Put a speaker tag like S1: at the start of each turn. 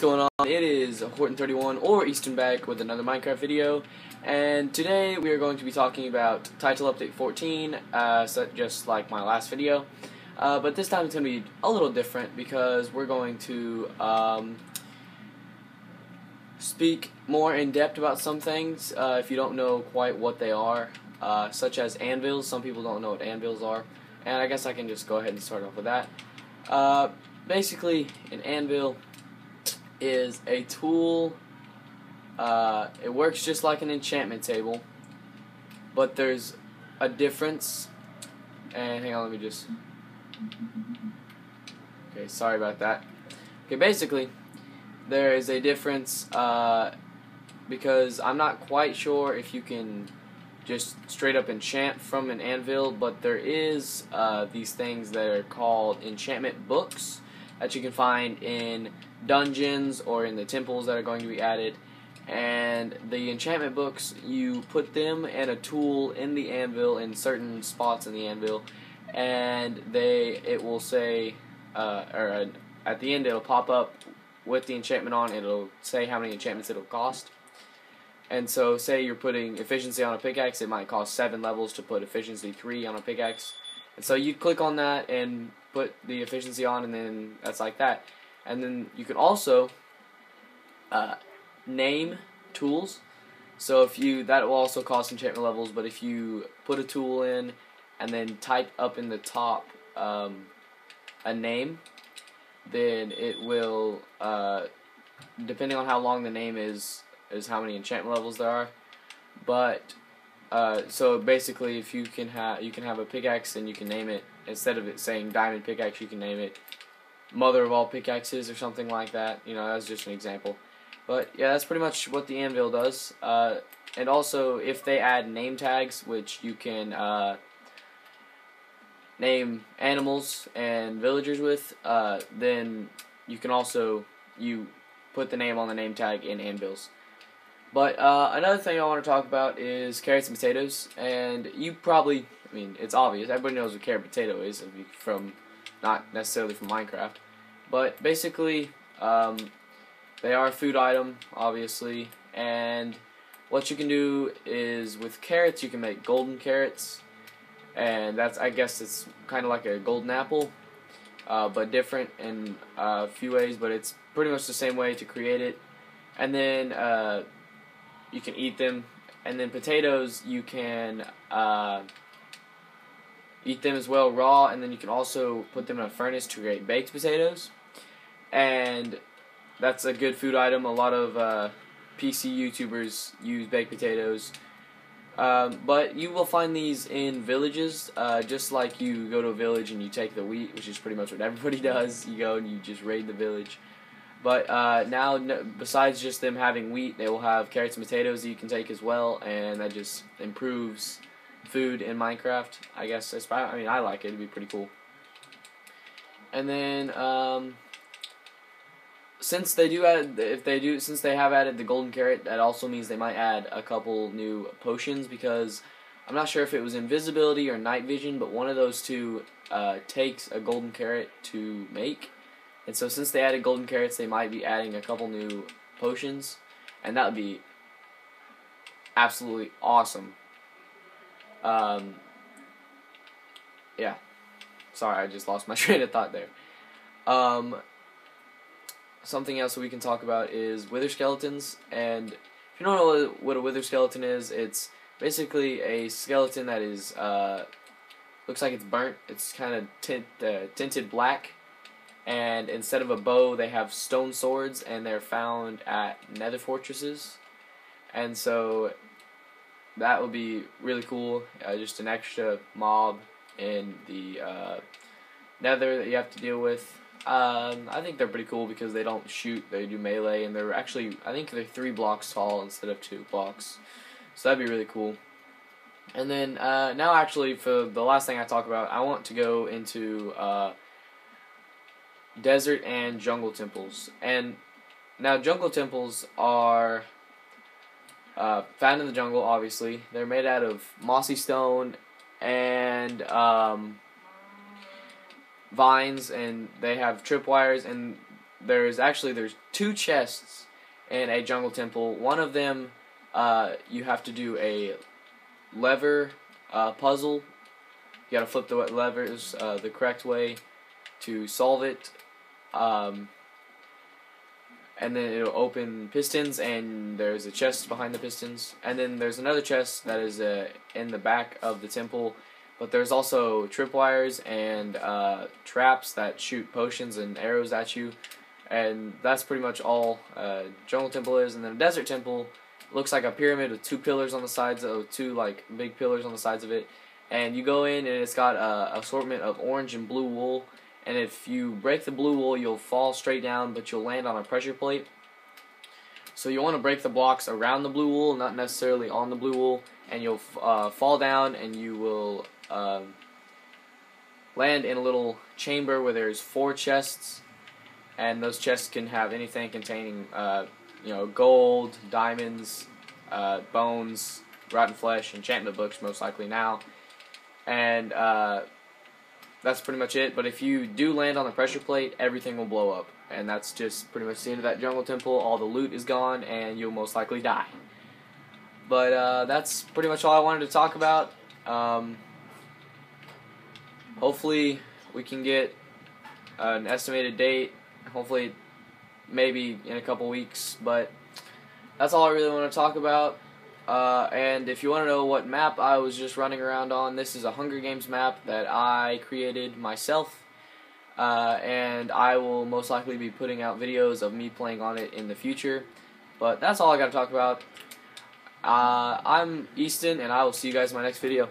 S1: going on? It is Horton31 or Easton back with another Minecraft video, and today we are going to be talking about Title Update 14, just like my last video, but this time it's going to be a little different because we're going to speak more in depth about some things if you don't know quite what they are, such as anvils. Some people don't know what anvils are, and I guess I can just go ahead and start off with that. Basically, an anvil is a tool. It works just like an enchantment table, but there's a difference. And hang on, let me just. Okay, sorry about that. Okay, basically, there is a difference because I'm not quite sure if you can just straight up enchant from an anvil, but there is these things that are called enchantment books that you can find in dungeons or in the temples that are going to be added. And the enchantment books, you put them and a tool in the anvil in certain spots in the anvil, and it will say, or at the end it'll pop up with the enchantment on. It'll say how many enchantments it'll cost. And so, say you're putting efficiency on a pickaxe, it might cost 7 levels to put efficiency 3 on a pickaxe. And so you click on that and put the efficiency on, and then that's like that. And then you can also name tools. So that will also cost enchantment levels, but if you put a tool in and then type up in the top a name, then it will, depending on how long the name is how many enchantment levels there are. But so basically, if you can have a pickaxe and you can name it, instead of it saying diamond pickaxe, you can name it mother of all pickaxes or something like that. You know, that's just an example. But yeah, that's pretty much what the anvil does. And also, if they add name tags, which you can name animals and villagers with, then you can also put the name on the name tag in anvils. But another thing I want to talk about is carrots and potatoes. And you probably, I mean, it's obvious. Everybody knows what carrot and potato is, not necessarily from Minecraft. But basically, they are a food item, obviously. And what you can do is, with carrots, you can make golden carrots. And I guess it's kind of like a golden apple, but different in a few ways. But it's pretty much the same way to create it. And then you can eat them. And then potatoes, you can eat them as well raw, and then you can also put them in a furnace to create baked potatoes. And that's a good food item. A lot of PC YouTubers use baked potatoes. But you will find these in villages, just like you go to a village and you take the wheat, which is pretty much what everybody does. You go and you just raid the village. But now, besides just them having wheat, they will have carrots and potatoes that you can take as well, and that just improves food in Minecraft. I guess I mean, I like it. It'd be pretty cool. And then since they have added the golden carrot, that also means they might add a couple new potions, because I'm not sure if it was invisibility or night vision, but one of those two takes a golden carrot to make. And so since they added golden carrots, they might be adding a couple new potions, and that would be absolutely awesome. Yeah. Sorry, I just lost my train of thought there. Something else that we can talk about is wither skeletons. And if you don't know what a wither skeleton is, it's basically a skeleton that is looks like it's burnt. It's kind of tinted black. And instead of a bow, they have stone swords, and they're found at nether fortresses. And so that would be really cool, just an extra mob in the nether that you have to deal with. I think they're pretty cool because they don't shoot, they do melee, and they're actually, I think they're 3 blocks tall instead of 2 blocks. So that'd be really cool. And then now actually, for the last thing I talk about, I want to go into desert and jungle temples. And now jungle temples are found in the jungle, obviously. They're made out of mossy stone and vines, and they have tripwires, and there's 2 chests in a jungle temple. One of them, you have to do a lever puzzle. You gotta flip the levers the correct way to solve it. And then it'll open pistons, and there's a chest behind the pistons. And then there's another chest that is in the back of the temple, but there's also tripwires and traps that shoot potions and arrows at you. And that's pretty much all jungle temple is. And then a desert temple looks like a pyramid with 2 pillars on the sides, of 2 like big pillars on the sides of it. And you go in, and it's got a assortment of orange and blue wool. And if you break the blue wool, you'll fall straight down, but you'll land on a pressure plate. So you want to break the blocks around the blue wool, not necessarily on the blue wool, and you'll fall down, and you will land in a little chamber where there's 4 chests, and those chests can have anything containing, gold, diamonds, bones, rotten flesh, enchantment books, most likely now, and that's pretty much it. But if you do land on the pressure plate, everything will blow up. And that's just pretty much the end of that jungle temple. All the loot is gone, and you'll most likely die. But that's pretty much all I wanted to talk about. Hopefully we can get an estimated date. Hopefully maybe in a couple weeks. But that's all I really want to talk about. And if you want to know what map I was just running around on, this is a Hunger Games map that I created myself, and I will most likely be putting out videos of me playing on it in the future. But that's all I got to talk about. I'm Easton, and I will see you guys in my next video.